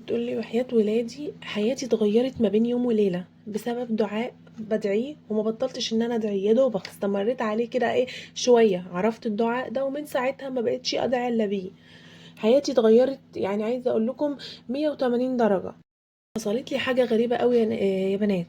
بتقول لي وحياة ولادي حياتي اتغيرت ما بين يوم وليلة بسبب دعاء بدعيه وما بطلتش ان انا ادعي. يا دوبك استمريت عليه كده شوية عرفت الدعاء ده، ومن ساعتها ما بقتش ادعي الا بيه. حياتي اتغيرت، يعني عايزة اقول لكم 180 درجة. حصلت لي حاجة غريبة قوي يا بنات.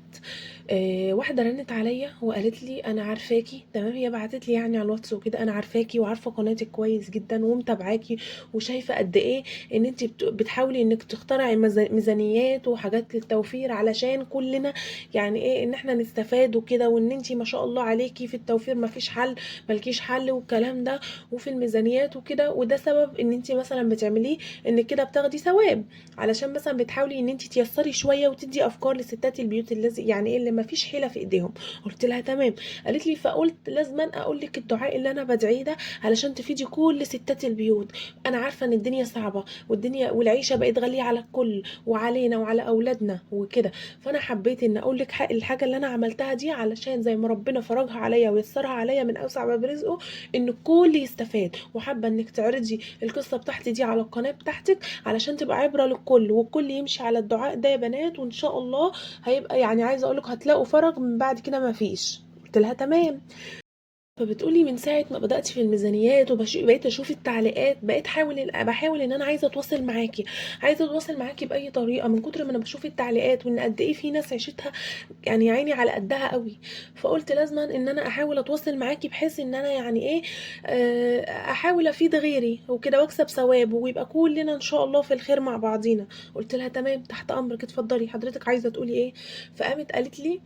واحدة رنت عليا وقالت لي انا عارفاكي تمام، هي بعتت لي يعني على الواتس وكده، انا عارفاكي وعارفة قناتك كويس جدا ومتابعاكي، وشايفة قد ايه ان انت بتحاولي انك تخترعي ميزانيات وحاجات للتوفير علشان كلنا، يعني ان احنا نستفاد وكده، وان انت ما شاء الله عليكي في التوفير ما فيش حل، ملكيش حل والكلام ده، وفي الميزانيات وكده، وده سبب ان انت مثلا بتعمليه، انك كده بتاخدي ثواب علشان مثلا بتحاولي ان انت تيسري شويه وتدي افكار لستات البيوت اللي ما فيش حيله في ايديهم. قلت لها تمام. قالت لي فقلت لازم اقول لك الدعاء اللي انا بدعيه ده علشان تفيدي كل ستات البيوت. انا عارفه ان الدنيا صعبه، والدنيا والعيشه بقت غاليه على الكل وعلينا وعلى اولادنا وكده، فانا حبيت ان اقول لك الحاجه اللي انا عملتها دي علشان زي ما ربنا فرجها عليا ويسرها عليا من اوسع باب رزقه، ان الكل يستفاد. وحابه انك تعرضي القصه بتاعتي دي على القناه بتاعتك علشان تبقى عبرة للكل، والكل يمشي على الدعاء ده يا بنات، وان شاء الله هيبقى، يعني عايزه اقولك هتلاقوا فرج من بعد كده ما فيش. قلت لها تمام. فبتقولي من ساعه ما بدات في الميزانيات وبقيت اشوف التعليقات، بقيت بحاول ان انا عايزه اتواصل معاكي، عايزه اتواصل معاكي باي طريقه، من كتر ما انا بشوف التعليقات وان قد ايه في ناس عيشتها يعني يا عيني على قدها قوي. فقلت لازما ان انا احاول اتواصل معاكي بحيث ان انا احاول افيد غيري وكده واكسب ثواب، ويبقى كلنا ان شاء الله في الخير مع بعضينا. قلت لها تمام تحت امرك، اتفضلي حضرتك عايزه تقولي ايه. فقامت قالت لي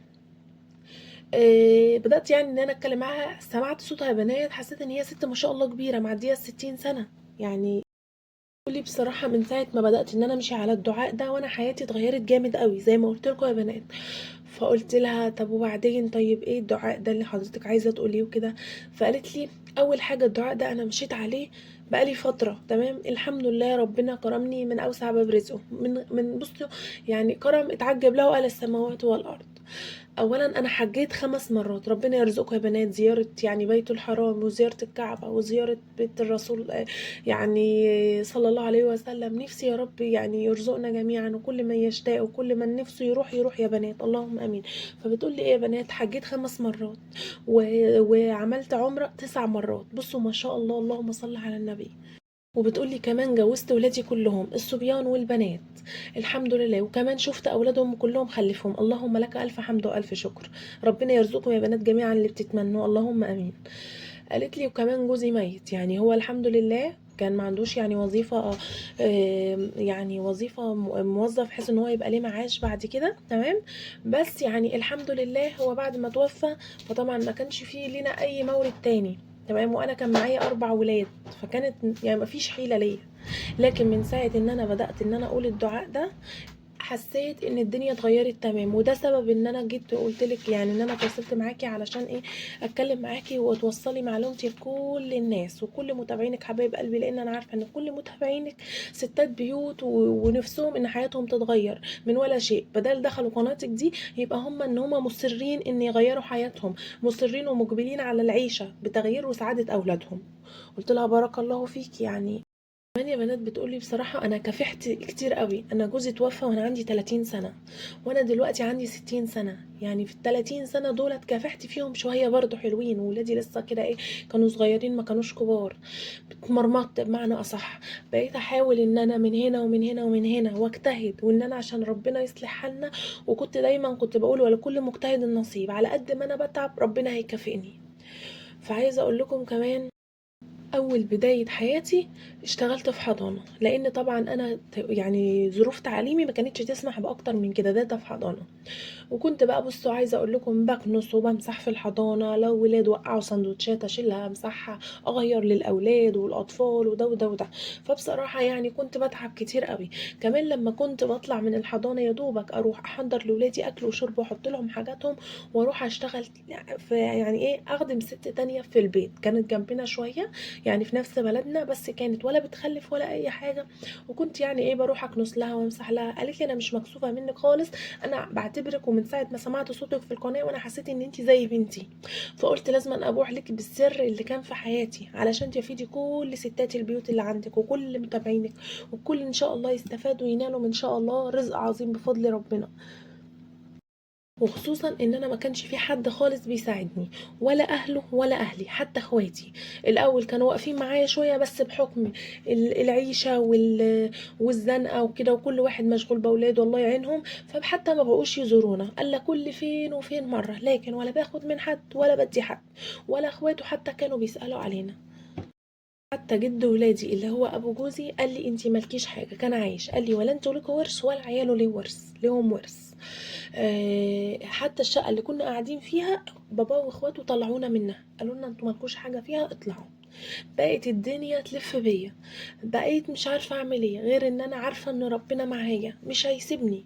بدات يعني ان انا اتكلم معاها، سمعت صوتها يا بنات، حسيت ان هي ست ما شاء الله كبيره معديه ال60 سنه يعني. لي بصراحة من ساعة ما بدأت ان انا امشي على الدعاء ده وانا حياتي اتغيرت جامد قوي زي ما قلت لكم يا بنات. فقلت لها طب وبعدين، طيب ايه الدعاء ده اللي حضرتك عايزة تقوليه وكده. فقالت لي اول حاجة الدعاء ده انا مشيت عليه بقالي فترة تمام، الحمد لله ربنا كرمني من اوسع باب رزقه، من بصوا يعني كرم اتعجب له اهل السماوات والارض. اولا انا حجيت 5 مرات، ربنا يرزقكم يا بنات زيارة يعني بيت الحرام وزيارة الكعبة وزيارة بيت الرسول، يعني صلى الله عليه وسلم. نفسي يا رب يعني يرزقنا جميعا، وكل من يشتاق وكل من نفسه يروح يروح يا بنات، اللهم امين. فبتقول لي ايه يا بنات، حجيت 5 مرات وعملت عمرة 9 مرات. بصوا ما شاء الله، اللهم صل على النبي. وبتقول لي كمان جوزت ولادي كلهم الصبيان والبنات الحمد لله، وكمان شفت اولادهم كلهم خلفهم، اللهم لك الف حمد والف شكر. ربنا يرزقكم يا بنات جميعا اللي بتتمنوا، اللهم امين. قالت لي وكمان جوزي ميت، يعني هو الحمد لله كان ما عندوش يعني وظيفة، يعني وظيفة موظف بحيث ان هو يبقى ليه معاش بعد كده تمام، بس يعني الحمد لله هو بعد ما توفى فطبعا ما كانش فيه لنا اي مورد تاني تمام، وانا كان معايا 4 ولاد، فكانت يعني ما فيش حيلة ليا. لكن من ساعة ان انا بدأت ان انا اقول الدعاء ده حسيت ان الدنيا اتغيرت تمام، وده سبب ان انا جيت وقلت لك يعني ان انا تواصلت معاكي علشان اتكلم معاكي وتوصلي معلومتي لكل الناس وكل متابعينك حبايب قلبي، لان انا عارفه ان كل متابعينك ستات بيوت ونفسهم ان حياتهم تتغير من ولا شيء، بدل دخلوا قناتك دي يبقى هم ان هم مصرين ان يغيروا حياتهم، مصرين ومقبلين على العيشه بتغيير وسعاده اولادهم. قلت لها بارك الله فيك يعني. كمان يا بنات بتقولي بصراحة أنا كافحت كتير قوي، أنا جوزي توفى وأنا عندي 30 سنة، وأنا دلوقتي عندي 60 سنة، يعني في ال30 سنة دولت كافحت فيهم شوية برضو حلوين، وولادي لسه كده كانوا صغيرين ما كانوش كبار. اتمرمطت بمعنى أصح، بقيت أحاول إن أنا من هنا ومن هنا ومن هنا واجتهد، وإن أنا عشان ربنا يصلح حالنا، وكنت دايما كنت بقول ولكل مجتهد النصيب، على قد ما أنا بتعب ربنا هيكافئني. فعايزة أقول لكم كمان اول بداية حياتي اشتغلت في حضانة، لان طبعا انا يعني ظروف تعليمي ما كانتش تسمح باكتر من كده، ده في حضانة. وكنت بقى بصوا عايزه اقول لكم بكنس وبمسح في الحضانه، لو ولاد وقعوا سندوتشات اشيلها امسحها، اغير للاولاد والاطفال وده وده وده. فبصراحه يعني كنت بتعب كتير قوي. كمان لما كنت بطلع من الحضانه يا دوبك اروح احضر لاولادي اكل وشرب واحط لهم حاجاتهم واروح اشتغل في يعني اخدم ست تانية في البيت كانت جنبنا شويه، يعني في نفس بلدنا، بس كانت ولا بتخلف ولا اي حاجه. وكنت يعني ايه بروح اكنس لها وامسح لها. قالت لي انا مش مكسوفه منك خالص، انا بعتبرك ومن ساعه ما سمعت صوتك في القناه وانا حسيت ان انت زي بنتي، فقلت لازم ابوح لك بالسر اللي كان في حياتي علشان تفيدي كل ستات البيوت اللي عندك وكل متابعينك، وكل ان شاء الله يستفادوا وينالوا من شاء الله رزق عظيم بفضل ربنا. وخصوصا ان انا ما كانش في حد خالص بيساعدني، ولا اهله ولا اهلي، حتى اخواتي الاول كانوا واقفين معايا شويه، بس بحكم العيشه والزنقه وكده، وكل واحد مشغول باولاده الله يعينهم، فحتى ما بقوش يزورونا الا كل فين وفين مره، لكن ولا باخد من حد ولا بدي حد، ولا اخواته حتى كانوا بيسالوا علينا. حتى جد ولادي اللي هو ابو جوزي قال لي انتي مالكيش حاجه، كان عايش قال لي ولا انتوا ليكوا ورث ولا عياله ليه ورث، ليهم ورث. حتى الشقه اللي كنا قاعدين فيها بابا واخواته طلعونا منها، قالوا لنا انتوا مالكوش حاجه فيها اطلعوا. بقت الدنيا تلف بيا، بقيت مش عارفه اعمل ايه غير ان انا عارفه ان ربنا معايا مش هيسيبني.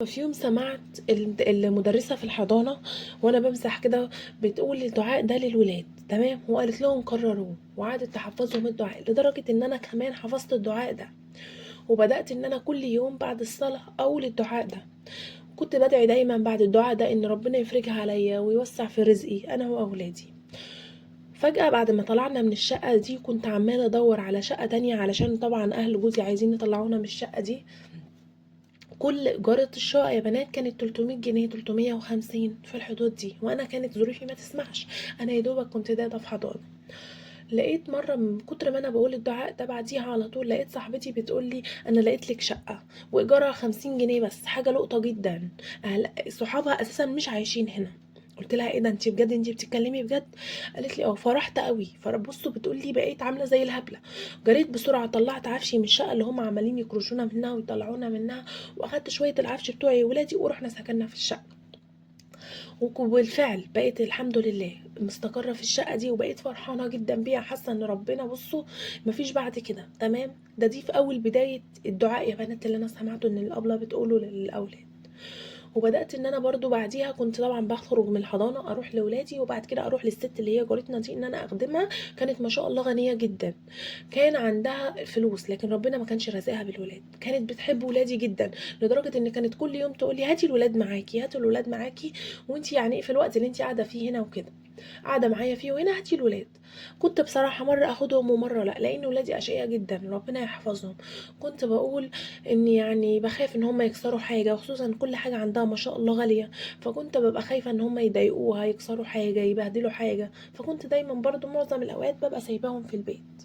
ففي يوم سمعت المدرسة في الحضانة وانا بمسح كده بتقول الدعاء ده للولاد، تمام، وقالت لهم كرروه، وقعدت تحفظهم الدعاء لدرجة ان انا كمان حفظت الدعاء ده، وبدأت ان انا كل يوم بعد الصلاة اقول الدعاء ده. كنت بدعي دايما بعد الدعاء ده ان ربنا يفرجها عليا ويوسع في رزقي انا واولادي. فجأة بعد ما طلعنا من الشقة دي كنت عمالة ادور على شقة تانية، علشان طبعا اهل جوزي عايزين يطلعونا من الشقة دي. كل إيجارة الشقة يا بنات كانت 300 جنيه، 350 في الحدود دي، وأنا كانت ظروفي ما تسمحش، أنا يا دوبك كنت داده في حضانة. لقيت مرة من كتر ما أنا بقول الدعاء ده بعديها على طول لقيت صاحبتي بتقول لي أنا لقيت لك شقة وإيجارها 50 جنيه بس، حاجة لقطة جدا، صحابها أساسا مش عايشين هنا. قلت لها ايه ده، انت بجد انت بتتكلمي بجد؟ قالت لي اه. فرحت قوي، فبصوا بتقول لي بقيت عامله زي الهبله، جريت بسرعه طلعت عفشي من الشقه اللي هم عمالين يكرشونا منها ويطلعونا منها، واخدت شويه العفش بتوعي وولادي ورحنا سكننا في الشقه. وبالفعل بقيت الحمد لله مستقرة في الشقة دي، وبقيت فرحانة جدا بيها، حاسة ان ربنا بصوا مفيش بعد كده، تمام. دي في اول بداية الدعاء يا بنات اللي انا سمعته ان الابلة بتقوله للاولاد. وبدأت ان انا برضو بعديها كنت طبعا بخرج من الحضانة اروح لولادي، وبعد كده اروح للست اللي هي جارتنا دي ان انا اخدمها. كانت ما شاء الله غنية جدا، كان عندها فلوس لكن ربنا ما كانش رازقها بالولاد، كانت بتحب ولادي جدا لدرجة ان كانت كل يوم تقول لي هاتي الولاد معاكي، هاتي الولاد معاكي، وانت يعني ايه في الوقت اللي انت قاعدة فيه هنا وكده قاعده معايا فيه وهنا هاتي الولاد. كنت بصراحه مره اخدهم ومره لا، لان ولادي اشقياء جدا ربنا يحفظهم. كنت بقول ان يعني بخاف ان هم يكسروا حاجه، وخصوصا كل حاجه عندها ما شاء الله غاليه، فكنت ببقى خايفه ان هم يضايقوها يكسروا حاجه يبهدلوا حاجه، فكنت دايما برضو معظم الاوقات ببقى سايباهم في البيت.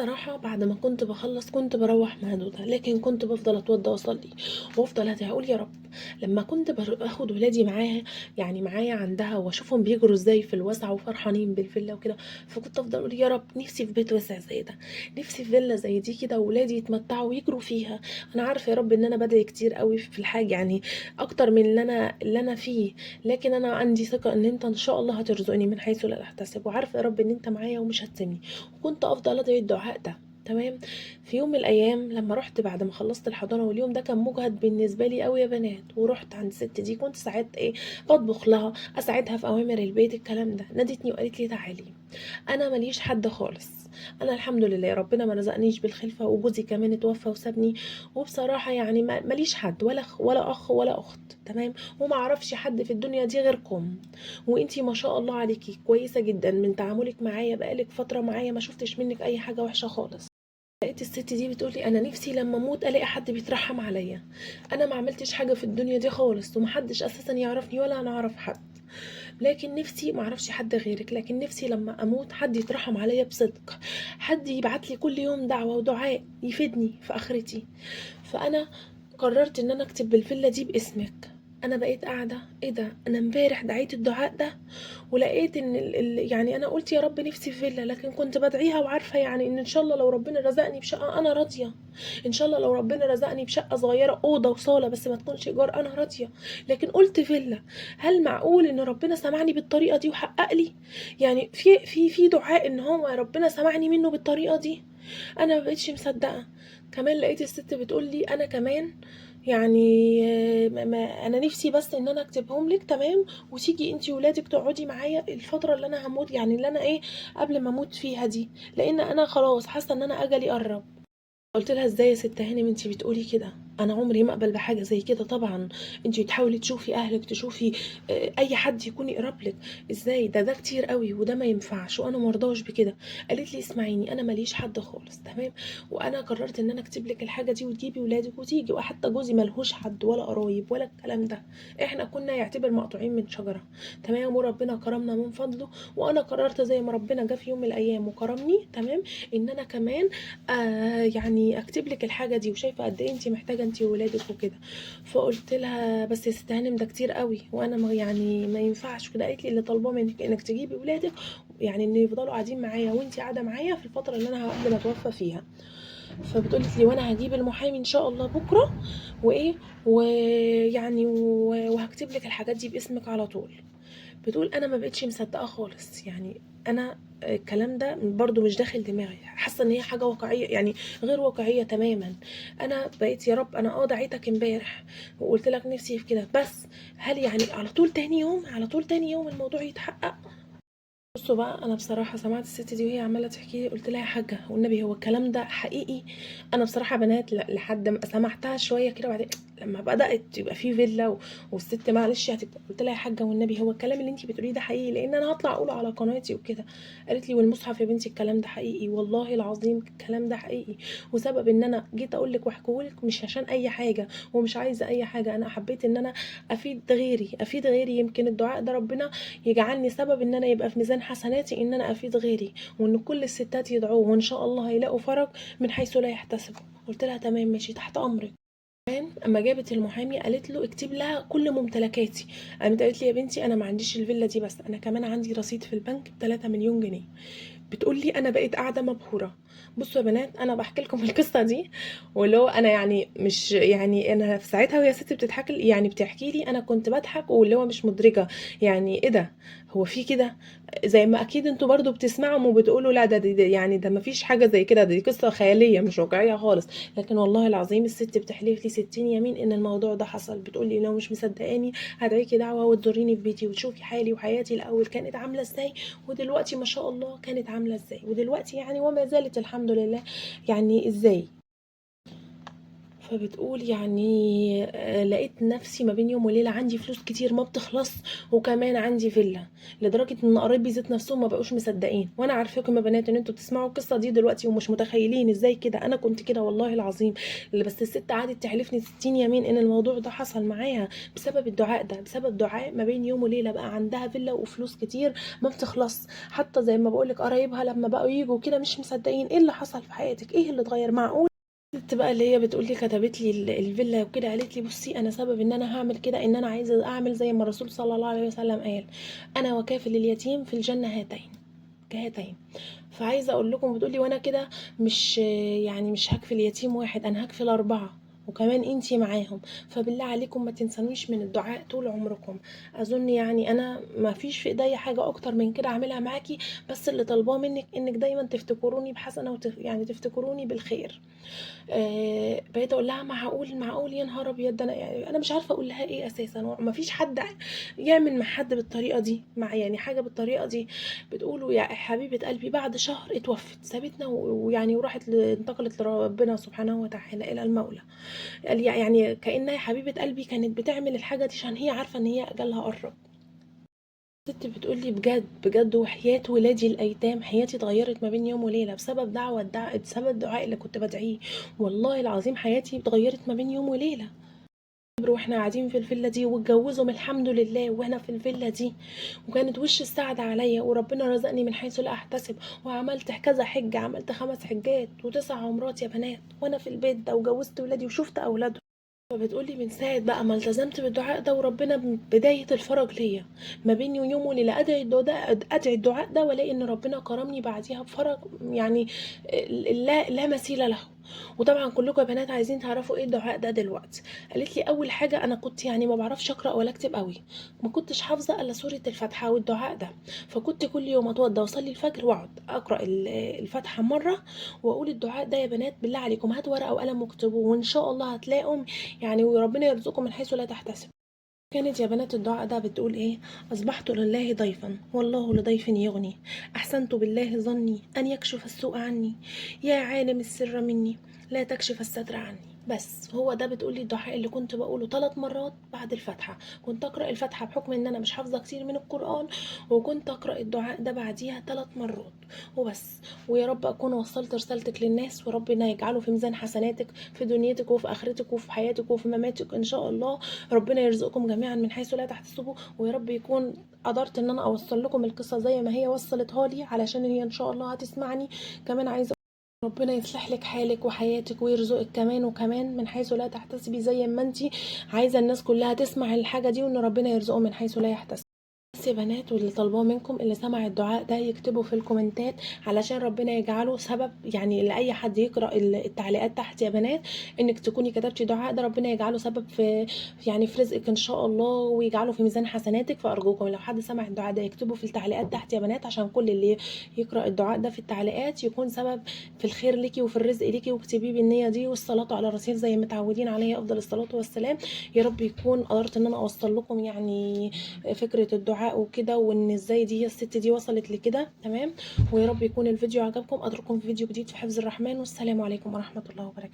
صراحة بعد ما كنت بخلص كنت بروح مهدودة، لكن كنت بفضل اتوضى واصلي وافضل ادعي اقول يا رب. لما كنت باخد ولادي معاها يعني معايا عندها واشوفهم بيجروا ازاي في الوسع وفرحانين بالفيلا وكده، فكنت افضل اقول يا رب نفسي في بيت واسع زي ده، نفسي في فيلا زي دي كده وولادي يتمتعوا ويجروا فيها. انا عارفه يا رب ان انا بدعي كتير قوي في الحاجه، يعني اكتر من اللي انا فيه، لكن انا عندي ثقه ان انت ان شاء الله هترزقني من حيث لا احتسب، وعارفه يا رب ان انت معايا ومش هتسيبني. وكنت افضل ادعي الدعاء ده، تمام. في يوم من الايام لما رحت بعد ما خلصت الحضانه، واليوم ده كان مجهد بالنسبه لي قوي يا بنات، ورحت عند الست دي كنت ساعات ايه بطبخ لها اساعدها في اوامر البيت الكلام ده، نادتني وقالت لي تعالي، انا ماليش حد خالص، انا الحمد لله ربنا ما رزقنيش بالخلفه، وجوزي كمان اتوفى وسابني، وبصراحه يعني ماليش حد ولا ولا اخ ولا اخت، تمام، وما اعرفش حد في الدنيا دي غيركم، وانتي ما شاء الله عليكي كويسه جدا من تعاملك معايا، بقالك فتره معايا ما شفتش منك اي حاجه وحشه خالص. لقيت الست دي بتقولي انا نفسي لما اموت الاقي حد بيترحم عليا، انا ما عملتش حاجه في الدنيا دي خالص، ومحدش اساسا يعرفني ولا انا اعرف حد، لكن نفسي ما اعرفش حد غيرك، لكن نفسي لما اموت حد يترحم عليا بصدق، حد يبعت لي كل يوم دعوه ودعاء يفيدني في اخرتي. فانا قررت ان انا اكتب بالفيلا دي باسمك. انا بقيت قاعده ايه ده، انا امبارح دعيت الدعاء ده ولقيت ان يعني انا قلت يا رب نفسي في فيلا، لكن كنت بدعيها وعارفه يعني ان شاء الله لو ربنا رزقني بشقه انا راضيه، ان شاء الله لو ربنا رزقني بشقه صغيره اوضه وصاله بس ما تكونش ايجار انا راضيه، لكن قلت فيلا. هل معقول ان ربنا سمعني بالطريقه دي وحقق لي؟ يعني في دعاء ان هو ربنا سمعني منه بالطريقه دي؟ انا ما بقتش مصدقه. كمان لقيت الست بتقول لي انا كمان يعني ما انا نفسي بس ان انا اكتبهم لك تمام، وتيجي انتي ولادك تقعدي معايا الفتره اللي انا هموت، يعني اللي انا ايه قبل ما اموت فيها دي، لان انا خلاص حاسه ان انا اجلي قرب. قلت لها ازاي يا ست هانم انتي بتقولي كده؟ انا عمري ما اقبل بحاجه زي كده طبعا. انتي تحاولي تشوفي اهلك، تشوفي اي حد يكون يقرب لك. ازاي ده كتير قوي وده ما ينفعش وانا مرضاش بكده. قالت لي اسمعيني انا ماليش حد خالص تمام، وانا قررت ان انا اكتب لك الحاجه دي وتجيبي ولادك وتيجي، وحتى جوزي ملهوش حد ولا قرايب ولا الكلام ده. احنا كنا يعتبر مقطوعين من شجره تمام، وربنا كرمنا من فضله. وانا قررت زي ما ربنا جه في يوم من الايام وكرمني تمام، ان انا كمان يعني اكتب لك الحاجه دي، وشايفه قد ايه انت محتاجه انت وولادك وكده. فقلت لها بس يا ست هانم ده كتير قوي وانا يعني ما ينفعش كده. قالت لي اللي طالباه منك انك تجيبي ولادك، يعني ان يفضلوا قاعدين معايا وانت قاعده معايا في الفتره اللي انا قبل ما اتوفى فيها. فبتقولت لي وانا هجيب المحامي ان شاء الله بكره وايه، ويعني وهكتب لك الحاجات دي باسمك على طول. بتقول انا ما بقتش مصدقه خالص، يعني انا الكلام ده برضو مش داخل دماغي، حاسه ان هي حاجه واقعيه يعني غير واقعيه تماما. انا بقيت يا رب انا دعيتك امبارح وقلت لك نفسي في كده، بس هل يعني على طول تاني يوم على طول تاني يوم الموضوع يتحقق؟ بصوا بقى، انا بصراحه سمعت الست دي وهي عماله تحكي لي، قلت لها يا حاجه والنبي هو الكلام ده حقيقي؟ انا بصراحه بنات لحد ما سمعتها شويه كده، وبعدين لما بدات يبقى في فيلا والست معلش هتبقى، قلت لها يا حاجه والنبي هو الكلام اللي انت بتقوليه ده حقيقي؟ لان انا هطلع اقوله على قناتي وكده. قالت لي والمصحف يا بنتي الكلام ده حقيقي، والله العظيم الكلام ده حقيقي. وسبب ان انا جيت اقول لك واحكيهولك مش عشان اي حاجه ومش عايزه اي حاجه، انا حبيت ان انا افيد غيري يمكن الدعاء ده ربنا يجعلني سبب ان انا يبقى في ميزان حسناتي ان انا افيد غيري، وان كل الستات يدعوه وان شاء الله هيلاقوا فرج من حيث لا يحتسبوا. قلت لها تمام ماشي تحت امرك. اما جابت المحامي قالت له اكتب لها كل ممتلكاتي. قالت لي يا بنتي انا ما عنديش الفيلا دي بس، انا كمان عندي رصيد في البنك ب 3 مليون جنيه. بتقول لي انا بقيت قاعده مبهوره. بصوا يا بنات انا بحكي لكم القصه دي، واللي هو انا يعني مش يعني انا في ساعتها وهي ست بتضحك يعني بتحكي لي انا كنت بضحك، واللي هو مش مدركه يعني ايه ده، هو في كده؟ زي ما اكيد انتوا برضو بتسمعوا وبتقولوا لا ده يعني ده ما فيش حاجه زي كده، دي قصه خياليه مش واقعيه خالص. لكن والله العظيم الست بتحلف لي 60 يمين ان الموضوع ده حصل. بتقول لي لو مش مصدقاني هدعيكي دعوه وتزوريني في بيتي وتشوفي حالي وحياتي الاول كانت عامله ازاي ودلوقتي ما شاء الله كانت عامله ازاي، ودلوقتي يعني وما زالت الحمد لله يعني ازاي. فبتقول يعني لقيت نفسي ما بين يوم وليلة عندي فلوس كتير ما بتخلص، وكمان عندي فيلا، لدرجة ان قرايبي ذات نفسهم ما بقوش مصدقين. وانا عارفاكم يا بنات ان انتوا بتسمعوا القصة دي دلوقتي ومش متخيلين ازاي كده، انا كنت كده والله العظيم. اللي بس الست قعدت تحلفني 60 يمين ان الموضوع ده حصل معاها بسبب الدعاء ده، بسبب دعاء ما بين يوم وليلة بقى عندها فيلا وفلوس كتير ما بتخلص. حتى زي ما بقولك قرايبها لما بقوا يجوا كده مش مصدقين ايه اللي حصل في حياتك، ايه اللي اتغير، معقول؟ الست بقى اللي هي بتقول لي كتبت لي الفيلا وكده، قالت لي بصي انا سبب ان انا هعمل كده ان انا عايزه اعمل زي ما الرسول صلى الله عليه وسلم قال، انا وكافل اليتيم في الجنه هاتين كهاتين. فعايزه اقول لكم، بتقول لي وانا كده مش يعني مش هكفل يتيم واحد، انا هكفل 4 وكمان انتي معاهم. فبالله عليكم ما تنسانوش من الدعاء طول عمركم. اظن يعني انا ما فيش في ايديا حاجه اكتر من كده اعملها معاكي، بس اللي طالباه منك انك دايما تفتكروني بحسنه يعني تفتكروني بالخير. بقيت اقول لها معقول يا نهار ابيض ده، انا يعني انا مش عارفه اقول لها ايه اساسا، ما فيش حد يعمل مع حد بالطريقه دي، مع يعني حاجه بالطريقه دي. بتقولوا يا حبيبه قلبي بعد شهر اتوفت سابتنا ويعني وراحت انتقلت لربنا سبحانه وتعالى الى المولى. قال يعني كانها يا حبيبه قلبي كانت بتعمل الحاجه دي عشان هي عارفه ان هي اجلها قرب. ست بتقولي بجد بجد وحياة ولادي الأيتام حياتي اتغيرت ما بين يوم وليلة بسبب بسبب الدعاء اللي كنت بدعيه. والله العظيم حياتي اتغيرت ما بين يوم وليلة. واحنا قاعدين في الفيلا دي واتجوزهم الحمد لله وانا في الفيلا دي، وكانت وش السعد عليا وربنا رزقني من حيث لا احتسب، وعملت كذا حجة، عملت 5 حجات و9 عمرات يا بنات وانا في البيت ده، وجوزت ولادي وشفت اولادهم. فبتقول لي: من ساعة بقى ما التزمت بالدعاء ده وربنا بداية الفرج ليا ما بيني ويوم وليلة، أدعي الدعاء ده والاقي ان ربنا كرمني بعديها بفرج يعني لا مثيل له. وطبعا كلكم يا بنات عايزين تعرفوا ايه الدعاء ده دلوقتي. قالت لي: اول حاجة انا كنت يعني ما بعرفش اقرا ولا اكتب قوي، ما كنتش حافظة الا سورة الفاتحة والدعاء ده، فكنت كل يوم اتوضى واصلي الفجر واقعد اقرا الفاتحة مرة واقول الدعاء ده. يا بنات بالله عليكم هاتوا ورقة وقلم واكتبوه وان شاء الله هتلاقوا يعني وربنا يرزقكم من حيث لا تحتسب. كانت يا بنات الدعاء ده بتقول ايه: اصبحت لله ضيفا والله لضيف يغني، احسنت بالله ظني ان يكشف السوء عني، يا عالم السر مني لا تكشف الستر عني. بس هو ده بتقولي الدعاء اللي كنت بقوله 3 مرات بعد الفاتحة. كنت اقرا الفاتحة بحكم ان انا مش حافظة كتير من القرآن، وكنت اقرا الدعاء ده بعديها 3 مرات وبس. ويا رب اكون وصلت رسالتك للناس، وربنا يجعله في ميزان حسناتك في دنيتك وفي اخرتك وفي حياتك وفي مماتك ان شاء الله. ربنا يرزقكم جميعا من حيث لا تحتسبوا، ويا رب يكون قدرت ان انا اوصل لكم القصه زي ما هي وصلتها لي، علشان هي ان شاء الله هتسمعني. كمان عايزه ربنا يصلح لك حالك وحياتك ويرزقك كمان وكمان من حيث لا تحتسبي، زي ما انتي عايزه الناس كلها تسمع الحاجه دي، وان ربنا يرزقه من حيث لا يحتسب. بس يا بنات، واللي طالباه منكم اللي سمع الدعاء ده يكتبوا في الكومنتات علشان ربنا يجعله سبب يعني لاي حد يقرا التعليقات تحت يا بنات، انك تكوني كتبتي دعاء ده ربنا يجعله سبب في يعني في رزقك ان شاء الله، ويجعله في ميزان حسناتك. فارجوكم لو حد سمع الدعاء ده يكتبه في التعليقات تحت يا بنات، عشان كل اللي يقرا الدعاء ده في التعليقات يكون سبب في الخير ليكي وفي الرزق ليكي. واكتبيه بالنيه دي والصلاه على الرسول زي متعودين عليه افضل الصلاه والسلام. يا رب يكون قدرت ان انا اوصل لكم يعني فكرة الدعاء وكده، وان ازاي دي الست دي وصلت لكده تمام. ويا رب يكون الفيديو عجبكم. اترككم في فيديو جديد في حفظ الرحمن، والسلام عليكم ورحمة الله وبركاته.